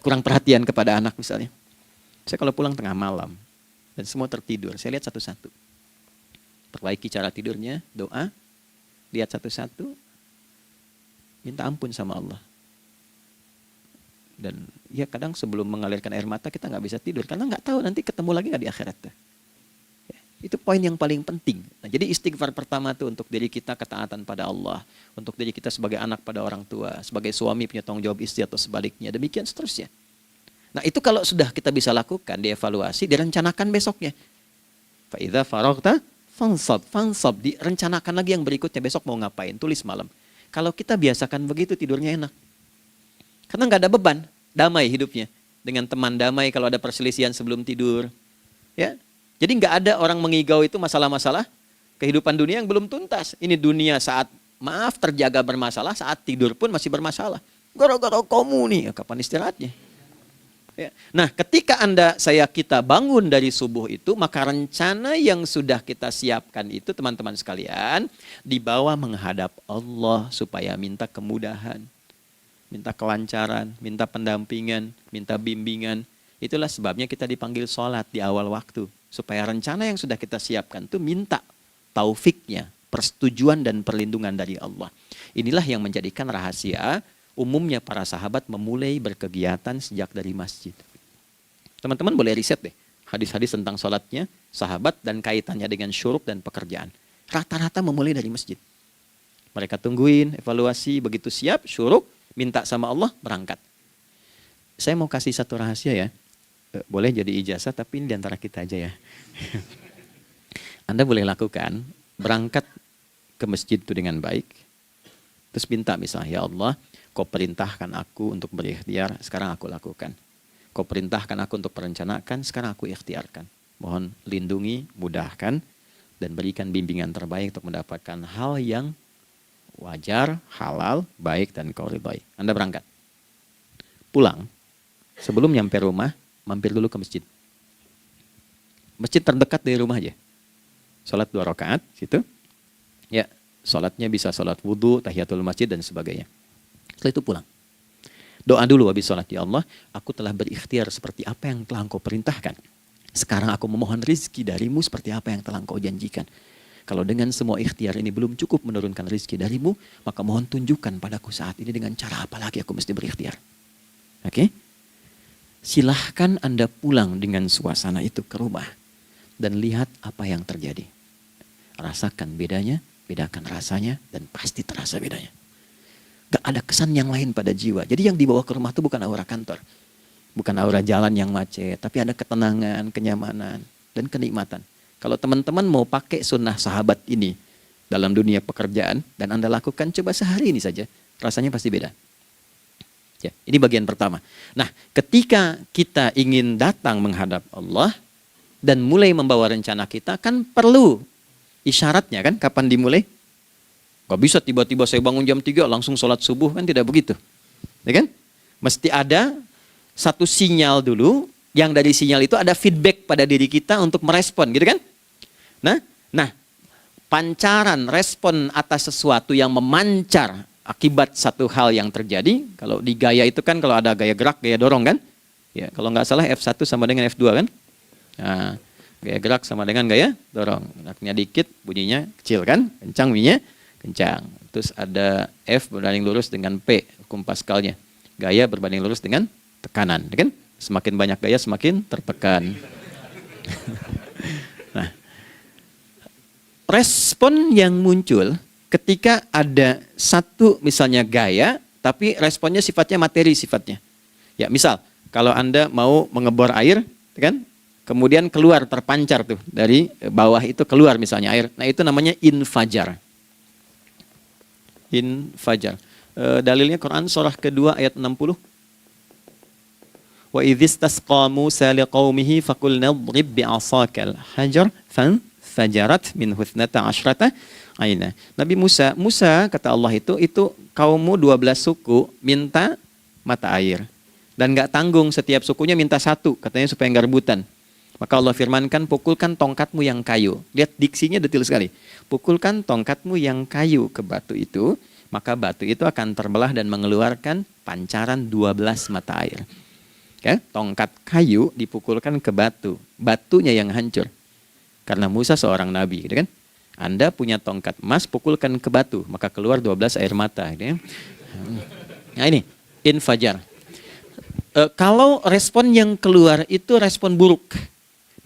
Kurang perhatian kepada anak misalnya. Saya kalau pulang tengah malam dan semua tertidur, saya lihat satu-satu. Perbaiki cara tidurnya, doa, lihat satu-satu, minta ampun sama Allah. Dan ya kadang sebelum mengalirkan air mata kita nggak bisa tidur karena nggak tahu nanti ketemu lagi nggak di akhirat. Itu poin yang paling penting. Nah, jadi istighfar pertama itu untuk diri kita ketaatan pada Allah. Untuk diri kita sebagai anak pada orang tua. Sebagai suami punya tanggung jawab istri atau sebaliknya. Demikian seterusnya. Nah itu kalau sudah kita bisa lakukan, dievaluasi, direncanakan besoknya. Fa'idha faraghta fansab. Direncanakan lagi yang berikutnya, besok mau ngapain, tulis malam. Kalau kita biasakan begitu tidurnya enak. Karena nggak ada beban, damai hidupnya. Dengan teman damai kalau ada perselisihan sebelum tidur. Ya. Jadi nggak ada orang mengigau itu masalah-masalah kehidupan dunia yang belum tuntas. Ini dunia saat terjaga bermasalah, saat tidur pun masih bermasalah. Gara-gara kamu nih, kapan istirahatnya? Ya. Nah, ketika kita bangun dari subuh itu, maka rencana yang sudah kita siapkan itu, teman-teman sekalian, dibawa menghadap Allah supaya minta kemudahan, minta kelancaran, minta pendampingan, minta bimbingan. Itulah sebabnya kita dipanggil sholat di awal waktu. Supaya rencana yang sudah kita siapkan itu minta taufiknya, persetujuan dan perlindungan dari Allah. Inilah yang menjadikan rahasia umumnya para sahabat memulai berkegiatan sejak dari masjid. Teman-teman boleh riset deh hadis-hadis tentang sholatnya sahabat dan kaitannya dengan syuruk dan pekerjaan. Rata-rata memulai dari masjid. Mereka tungguin, evaluasi, begitu siap, syuruk, minta sama Allah, berangkat. Saya mau kasih satu rahasia ya. Boleh jadi ijazah tapi ini diantara kita aja ya. Anda boleh lakukan, berangkat ke masjid itu dengan baik. Terus minta misalnya, ya Allah, kau perintahkan aku untuk berikhtiar, sekarang aku lakukan. Kau perintahkan aku untuk merencanakan, sekarang aku ikhtiarkan. Mohon lindungi, mudahkan, dan berikan bimbingan terbaik untuk mendapatkan hal yang wajar, halal, baik, dan kau ridhoi. Anda berangkat. Pulang, sebelum nyampe rumah, mampir dulu ke masjid. Masjid terdekat dari rumah aja. Sholat 2 rakaat, situ. Ya, sholatnya bisa sholat wudhu, tahiyatul masjid, dan sebagainya. Setelah itu pulang. Doa dulu habis sholat. Ya Allah, aku telah berikhtiar seperti apa yang telah engkau perintahkan. Sekarang aku memohon rizki darimu seperti apa yang telah engkau janjikan. Kalau dengan semua ikhtiar ini belum cukup menurunkan rizki darimu, maka mohon tunjukkan padaku saat ini dengan cara apa lagi aku mesti berikhtiar. Oke? Silahkan Anda pulang dengan suasana itu ke rumah. Dan lihat apa yang terjadi. Rasakan bedanya, bedakan rasanya, dan pasti terasa bedanya. Gak ada kesan yang lain pada jiwa. Jadi yang dibawa ke rumah itu bukan aura kantor. Bukan aura jalan yang macet. Tapi ada ketenangan, kenyamanan, dan kenikmatan. Kalau teman-teman mau pakai sunnah sahabat ini dalam dunia pekerjaan, dan Anda lakukan coba sehari ini saja, rasanya pasti beda. Ya, ini bagian pertama. Nah, ketika kita ingin datang menghadap Allah, dan mulai membawa rencana kita, kan perlu isyaratnya kan, kapan dimulai? Gak bisa tiba-tiba saya bangun jam 3 langsung sholat subuh, kan tidak begitu. Ya kan? Mesti ada satu sinyal dulu, yang dari sinyal itu ada feedback pada diri kita untuk merespon, gitu kan? Nah, pancaran respon atas sesuatu yang memancar akibat satu hal yang terjadi, kalau di gaya itu kan kalau ada gaya gerak, gaya dorong kan? Ya, kalau nggak salah F1 sama dengan F2 kan? Nah, gaya gerak sama dengan gaya dorong. Geraknya dikit, bunyinya kecil kan? Kencang bunyinya, kencang. Terus ada F berbanding lurus dengan P, hukum Pascalnya. Gaya berbanding lurus dengan tekanan, kan? Semakin banyak gaya, semakin tertekan. Nah, respon yang muncul ketika ada satu misalnya gaya, tapi responnya sifatnya materi sifatnya. Ya, misal kalau Anda mau mengebor air, kan? Kemudian keluar terpancar tuh dari bawah itu keluar misalnya air. Nah, itu namanya infajar. Infajar. Dalilnya Quran surah kedua ayat 60. Wa idzistasqa Musa liqaumihi faqulna idrib bi'asakal hajar fanfajarat min husnata asyrata aina. Nabi Musa kata Allah itu kaummu 12 suku minta mata air. Dan enggak tanggung, setiap sukunya minta satu, katanya supaya enggak rebutan. Maka Allah firmankan, pukulkan tongkatmu yang kayu. Lihat diksinya detil sekali. Pukulkan tongkatmu yang kayu ke batu itu, maka batu itu akan terbelah dan mengeluarkan pancaran 12 mata air. Ya, tongkat kayu dipukulkan ke batu, batunya yang hancur. Karena Musa seorang nabi, gitu kan? Anda punya tongkat emas, pukulkan ke batu, maka keluar 12 air mata. Gitu ya. Nah ini, infajar. Kalau respon yang keluar itu respon buruk.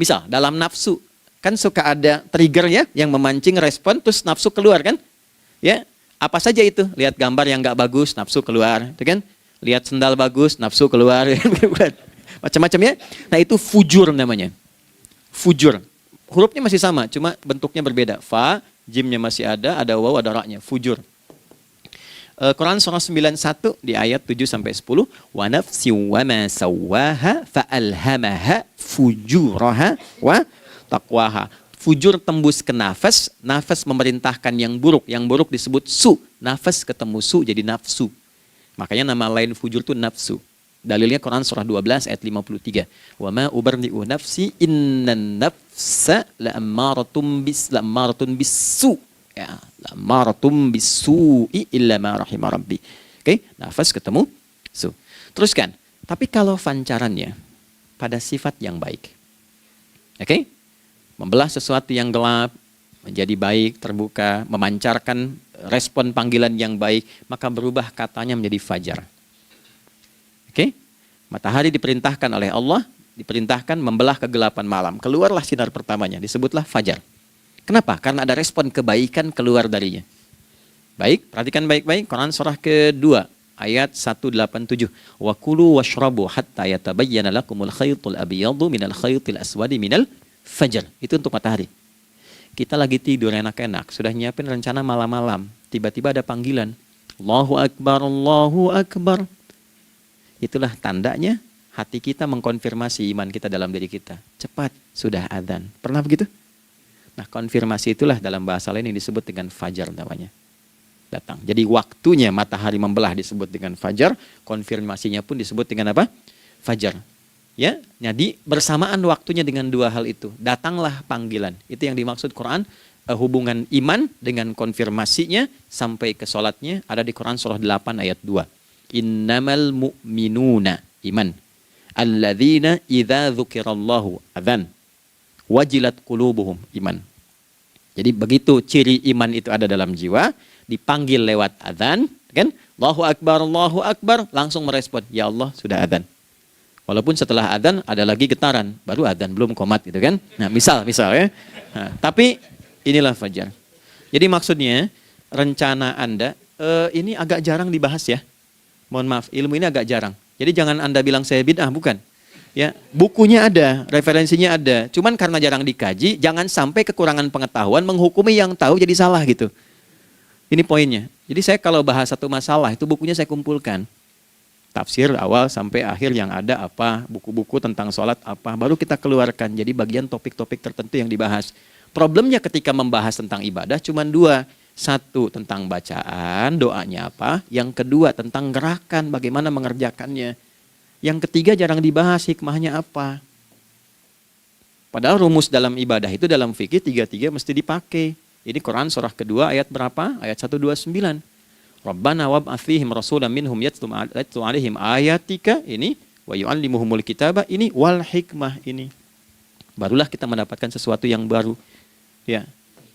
Misal dalam nafsu, kan suka ada triggernya yang memancing respon, terus nafsu keluar kan? Ya, apa saja itu? Lihat gambar yang nggak bagus, nafsu keluar, itu kan? Lihat sendal bagus, nafsu keluar, macam-macam ya. Nah itu fujur namanya, fujur. Hurufnya masih sama, cuma bentuknya berbeda. Fa, jimnya masih ada waw, ada ra-nya, fujur. Quran surah 91 di ayat 7-10. Wa nafsi wa ma sawwaha fa'alhamaha fujuraha wa taqwaha. Fujur tembus ke nafas, nafas memerintahkan yang buruk disebut su. Nafas ketemu su jadi nafsu. Makanya nama lain fujur itu nafsu. Dalilnya Quran surah 12 ayat 53. Wa ma ubarni'u nafsi innan nafsa la'ammaratun bisu. Ya, la'ammaratun bisu'i illa ma rahima rabbi. Oke, nafas ketemu su. Teruskan. Tapi kalau pancarannya pada sifat yang baik. Oke? Membelah sesuatu yang gelap menjadi baik, terbuka, memancarkan respon panggilan yang baik, maka berubah katanya menjadi fajar. Oke? Matahari diperintahkan oleh Allah, diperintahkan membelah kegelapan malam. Keluarlah sinar pertamanya, disebutlah fajar. Kenapa? Karena ada respon kebaikan keluar darinya. Baik, perhatikan baik-baik. Quran surah kedua, ayat 187. Wa kulu washrabu hatta yatabayyana lakumul khaytul abyadu minal khaytil aswadi minal fajar. Itu untuk matahari. Kita lagi tidur enak-enak, sudah nyiapin rencana malam-malam. Tiba-tiba ada panggilan. Allahu Akbar, Allahu Akbar. Itulah tandanya hati kita mengkonfirmasi iman kita dalam diri kita. Cepat, sudah adzan. Pernah begitu? Nah, konfirmasi itulah dalam bahasa lain yang disebut dengan fajar namanya. Datang. Jadi waktunya matahari membelah disebut dengan fajar, konfirmasinya pun disebut dengan apa? Fajar. Ya, jadi bersamaan waktunya dengan dua hal itu. Datanglah panggilan. Itu yang dimaksud Quran, hubungan iman dengan konfirmasinya sampai ke sholatnya ada di Quran surah 8 ayat 2. Innamal mu'minuna iman. Alladzina idza dzukirallahu adzan. Wajilat qulubuhum iman. Jadi begitu ciri iman itu ada dalam jiwa, dipanggil lewat adzan, kan? Allahu Akbar, langsung merespon, ya Allah sudah adzan. Walaupun setelah adzan ada lagi getaran, baru adzan belum qomat gitu kan. Nah, misal ya. Nah, tapi inilah fajar. Jadi maksudnya rencana Anda ini agak jarang dibahas ya. Mohon maaf, ilmu ini agak jarang. Jadi jangan Anda bilang saya bid'ah, bukan. Ya, bukunya ada, referensinya ada. Cuman karena jarang dikaji, jangan sampai kekurangan pengetahuan menghukumi yang tahu jadi salah gitu. Ini poinnya. Jadi saya kalau bahas satu masalah itu bukunya saya kumpulkan. Tafsir awal sampai akhir yang ada apa, buku-buku tentang sholat apa, baru kita keluarkan. Jadi bagian topik-topik tertentu yang dibahas. Problemnya ketika membahas tentang ibadah cuma dua. Satu tentang bacaan, doanya apa. Yang kedua tentang gerakan, bagaimana mengerjakannya. Yang ketiga jarang dibahas hikmahnya apa. Padahal rumus dalam ibadah itu dalam fikih tiga-tiga mesti dipakai. Ini Quran surah kedua ayat berapa? Ayat 129. Rabbana wab'ats fihim rasulan minhum yatlu 'alaihim ayatika ini wa yu'allimuhumul kitaba ini wal hikmah ini. Barulah kita mendapatkan sesuatu yang baru. Ya.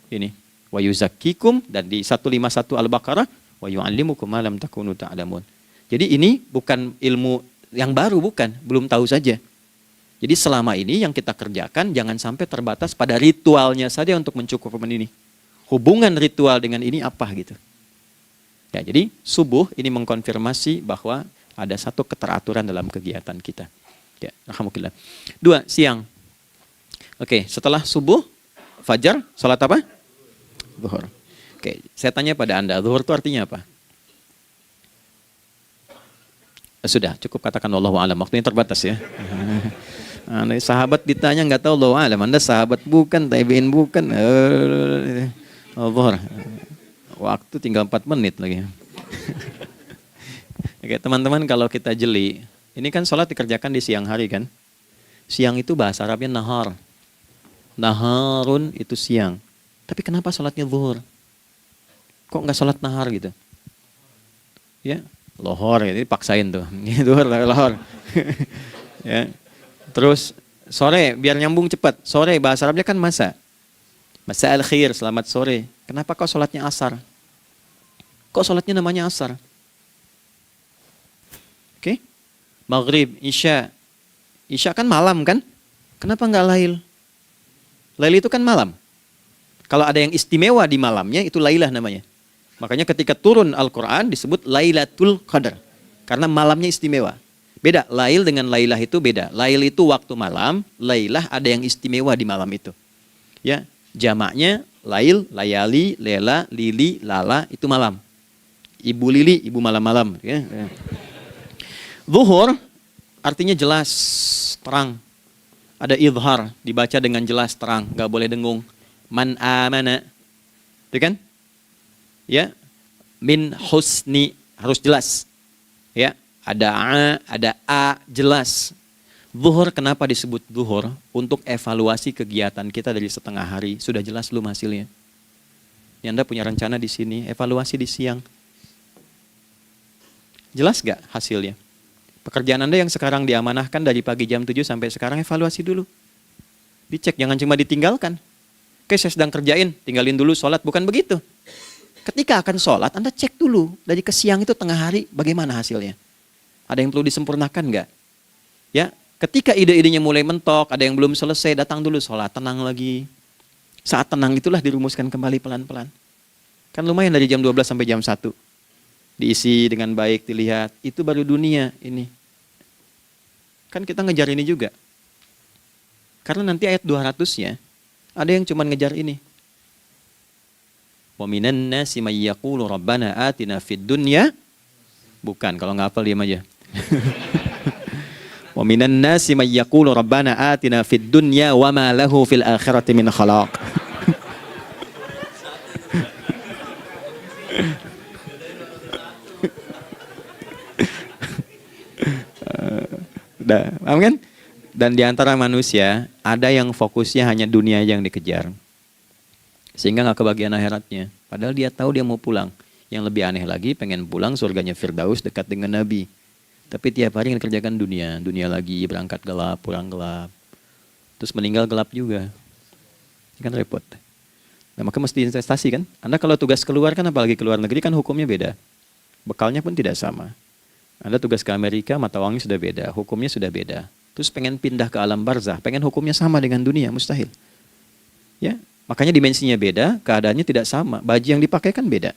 Ini wa yuzakkikum dan di 151 Al-Baqarah wa yu'allimukum ma lam takunu ta'lamun. Jadi ini bukan ilmu yang baru, bukan, belum tahu saja. Jadi selama ini yang kita kerjakan jangan sampai terbatas pada ritualnya saja untuk mencukupkan ini. Hubungan ritual dengan ini apa gitu. Ya, jadi subuh ini mengkonfirmasi bahwa ada satu keteraturan dalam kegiatan kita. Ya, alhamdulillah. 2, siang. Oke, setelah subuh, fajar, salat apa? Zuhur. Oke, saya tanya pada Anda, zuhur itu artinya apa? Sudah, cukup katakan wallahu a'lam. Waktunya terbatas ya. Sahabat ditanya nggak tahu wallahu a'lam. Anda sahabat bukan, tabi'in bukan. Zuhur. Waktu tinggal 4 menit lagi. Oke, teman-teman kalau kita jeli, ini kan sholat dikerjakan di siang hari kan? Siang itu bahasa Arabnya nahar. Naharun itu siang. Tapi kenapa sholatnya zuhur? Kok nggak sholat nahar gitu? Ya, lohor, ini paksain tuh. Zuhur, lohor. Ya. Terus sore, biar nyambung cepat. Sore, bahasa Arabnya kan masa. Masa al-khir, selamat sore. Kenapa kok sholatnya asar? Kok sholatnya namanya asar? Oke. Maghrib, isya. Isya kan malam kan? Kenapa nggak lail? Lail itu kan malam. Kalau ada yang istimewa di malamnya, itu lailah namanya. Makanya ketika turun Al-Quran disebut Lailatul Qadar. Karena malamnya istimewa. Beda, lail dengan lailah itu beda. Lail itu waktu malam, lailah ada yang istimewa di malam itu. Ya, jamaknya lail, layali, lela, lili, lala, itu malam. Ibu lili, ibu malam-malam. Ya. Zuhur artinya jelas, terang. Ada idhar, dibaca dengan jelas, terang. Gak boleh dengung. Man amana. Itu kan? Ya, min husni, harus jelas. Ya, ada a, jelas. Zuhur kenapa disebut zuhur? Untuk evaluasi kegiatan kita dari setengah hari. Sudah jelas belum hasilnya? Ini Anda punya rencana di sini, evaluasi di siang. Jelas gak hasilnya? Pekerjaan Anda yang sekarang diamanahkan dari pagi jam 7 sampai sekarang, evaluasi dulu. Dicek, jangan cuma ditinggalkan. Oke, saya sedang kerjain, tinggalin dulu sholat. Bukan begitu. Ketika akan sholat, Anda cek dulu. Dari ke siang itu tengah hari, bagaimana hasilnya? Ada yang perlu disempurnakan nggak? Ya, ketika ide-idenya mulai mentok, ada yang belum selesai, datang dulu sholat, tenang lagi. Saat tenang itulah dirumuskan kembali pelan-pelan. Kan lumayan dari jam 12 sampai jam 1. Diisi dengan baik, dilihat. Itu baru dunia ini. Kan kita ngejar ini juga. Karena nanti ayat 200-nya, ada yang cuma ngejar ini. Wa minan nasi may yaqulu rabbana atina fid dunya. Bukan, kalau nggak hafal diam aja. Wa minan nasi may yaqulu rabbana atina fid dunya wa ma lahu fil akhirati min khalaq. Paham kan? Dan di antara manusia ada yang fokusnya hanya dunia yang dikejar, sehingga nggak kebagian akhiratnya. Padahal dia tahu dia mau pulang. Yang lebih aneh lagi, pengen pulang surganya Firdaus dekat dengan Nabi. Tapi tiap hari kerjakan dunia, dunia lagi, berangkat gelap, pulang gelap, terus meninggal gelap juga. Ini kan repot. Nah, maka mesti investasi kan? Anda kalau tugas keluar kan, apalagi keluar negeri kan hukumnya beda. Bekalnya pun tidak sama. Anda tugas ke Amerika, mata uangnya sudah beda, hukumnya sudah beda. Terus pengen pindah ke alam barzah, pengen hukumnya sama dengan dunia, mustahil. Ya, makanya dimensinya beda, keadaannya tidak sama. Baju yang dipakai kan beda.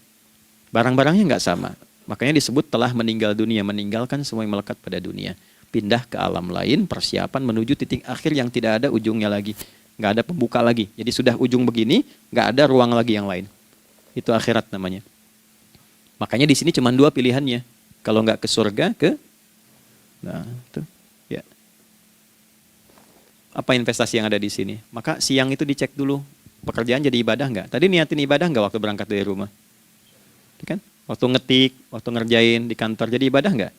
Barang-barangnya nggak sama. Makanya disebut telah meninggal dunia, meninggalkan semua yang melekat pada dunia. Pindah ke alam lain, persiapan menuju titik akhir yang tidak ada ujungnya lagi. Nggak ada pembuka lagi. Jadi sudah ujung begini, nggak ada ruang lagi yang lain. Itu akhirat namanya. Makanya di sini cuma dua pilihannya. Kalau nggak ke surga, nah itu. Ya. Apa investasi yang ada di sini? Maka siang itu dicek dulu. Pekerjaan jadi ibadah nggak? Tadi niatin ibadah nggak waktu berangkat dari rumah? Kan? Waktu ngetik, waktu ngerjain di kantor, jadi ibadah nggak?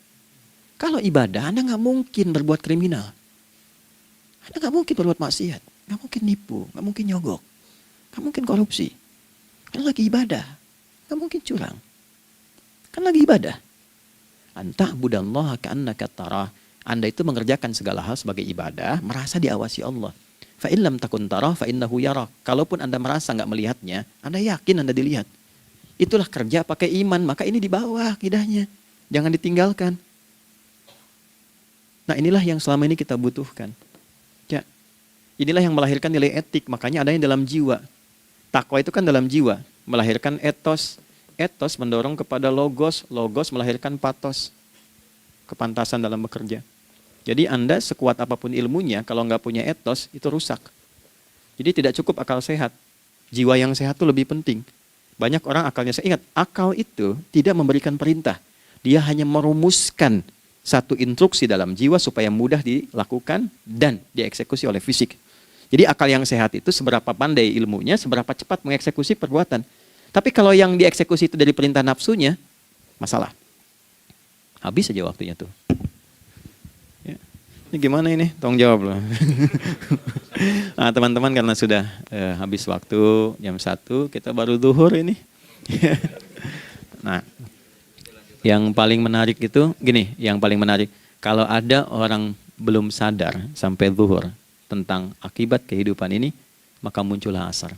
Kalau ibadah, Anda nggak mungkin berbuat kriminal. Anda nggak mungkin berbuat maksiat. Nggak mungkin nipu, nggak mungkin nyogok. Nggak mungkin korupsi. Kan lagi ibadah. Nggak mungkin curang. Kan lagi ibadah. Anta budallaha ka'annaka tarah. Anda itu mengerjakan segala hal sebagai ibadah, merasa diawasi Allah. Fa in lam takun tarah fa innahu yarak. Kalaupun Anda merasa nggak melihatnya, Anda yakin Anda dilihat. Itulah kerja pakai iman, maka ini di bawah akidahnya. Jangan ditinggalkan. Nah, inilah yang selama ini kita butuhkan. Ya. Inilah yang melahirkan nilai etik, makanya adanya dalam jiwa. Takwa itu kan dalam jiwa, melahirkan etos. Etos mendorong kepada logos, logos melahirkan patos. Kepantasan dalam bekerja. Jadi Anda sekuat apapun ilmunya, kalau nggak punya etos, itu rusak. Jadi tidak cukup akal sehat. Jiwa yang sehat itu lebih penting. Banyak orang akalnya, saya ingat, akal itu tidak memberikan perintah. Dia hanya merumuskan satu instruksi dalam jiwa supaya mudah dilakukan dan dieksekusi oleh fisik. Jadi akal yang sehat itu seberapa pandai ilmunya, seberapa cepat mengeksekusi perbuatan. Tapi kalau yang dieksekusi itu dari perintah nafsunya, masalah. Habis saja waktunya tuh. Ya. Ini gimana ini? Tolong jawab loh. Nah, teman-teman karena sudah habis waktu jam 1, kita baru zuhur ini. Nah, yang paling menarik itu gini, yang paling menarik kalau ada orang belum sadar sampai zuhur tentang akibat kehidupan ini, maka muncullah asar.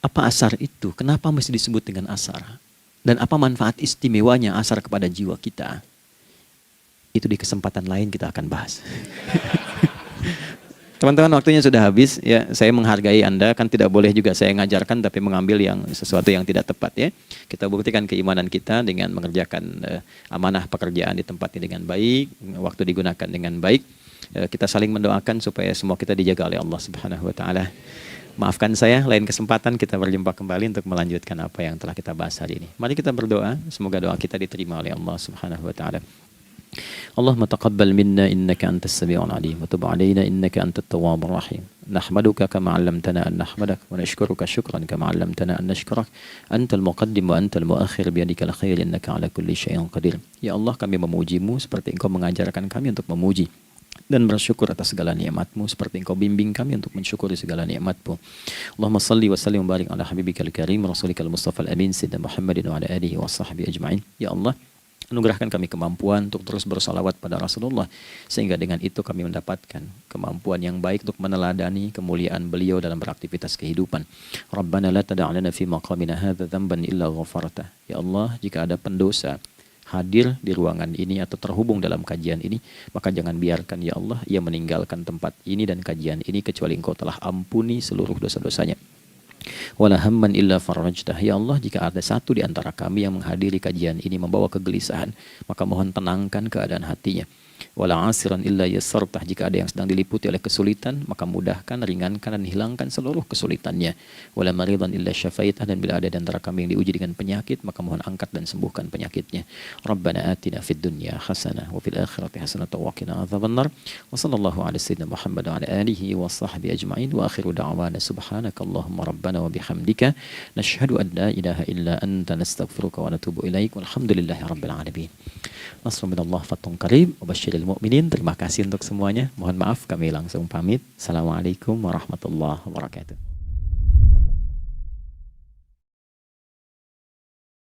Apa asar itu? Kenapa mesti disebut dengan asar? Dan apa manfaat istimewanya asar kepada jiwa kita? Itu di kesempatan lain kita akan bahas. Teman-teman, waktunya sudah habis ya. Saya menghargai Anda, kan tidak boleh juga saya ngajarkan tapi mengambil yang sesuatu yang tidak tepat ya. Kita buktikan keimanan kita dengan mengerjakan amanah pekerjaan di tempat ini dengan baik, waktu digunakan dengan baik. Kita saling mendoakan supaya semua kita dijaga oleh Allah Subhanahu wa taala. Maafkan saya, lain kesempatan kita berjumpa kembali untuk melanjutkan apa yang telah kita bahas hari ini. Mari kita berdoa, semoga doa kita diterima oleh Allah Subhanahu wa taala. اللهم تقبل منا إنك أنت السميع العليم وتب علينا إنك أنت التواب الرحيم نحمدك كما علمتنا أن نحمدك ونشكرك شكرا كما علمتنا أن نشكرك أنت المقدم وأنت المؤخر بيدك الخير إنك على كل شيء قدير. Ya Allah, kami memujimu seperti Engkau mengajarkan kami untuk memuji dan bersyukur atas segala nikmat-Mu seperti Engkau bimbing kami untuk mensyukuri segala nikmat-Mu. Allahumma salli wa sallim wa barik ala habibikal karim rasulikal mustafa al-amin sayyidina Muhammadin wa ala alihi wa sahbihi ajma'in. Ya Allah, anugerahkan kami kemampuan untuk terus bersalawat pada Rasulullah, sehingga dengan itu kami mendapatkan kemampuan yang baik untuk meneladani kemuliaan beliau dalam beraktivitas kehidupan. Rabbana la tada' lana fi maqamina hadza dhanban illa ghafartah. Ya Allah, jika ada pendosa hadir di ruangan ini atau terhubung dalam kajian ini, maka jangan biarkan ya Allah ia meninggalkan tempat ini dan kajian ini kecuali Engkau telah ampuni seluruh dosa-dosanya. Wala hamman illa farajtah. Ya Allah, jika ada satu di antara kami yang menghadiri kajian ini membawa kegelisahan, maka mohon tenangkan keadaan hatinya. Wala asiran illa yassartah. Jika ada yang sedang diliputi oleh kesulitan, maka mudahkan, ringankan dan hilangkan seluruh kesulitannya. Wala maridan illa syafaitah. Dan bila ada di antara kami yang diuji dengan penyakit, maka mohon angkat dan sembuhkan penyakitnya. Rabbana atina fid dunya hasanah wa fil akhirati hasanah wa qina adzabannar. Wa sallallahu ala sayyidina Muhammad wa ala alihi wa sahbihi ajma'in. Wa akhiru da'wana subhanakallahumma rabbana wa bihamdika nashhadu an la ilaha illa anta nastaghfiruka wa natubu ilaik. Walhamdulillahi rabbil alamin. Nasrun minallah fathun qarib wa basyiril mu'minin. Terima kasih untuk semuanya. Mohon maaf kami langsung pamit. Assalamualaikum warahmatullahi wabarakatuh.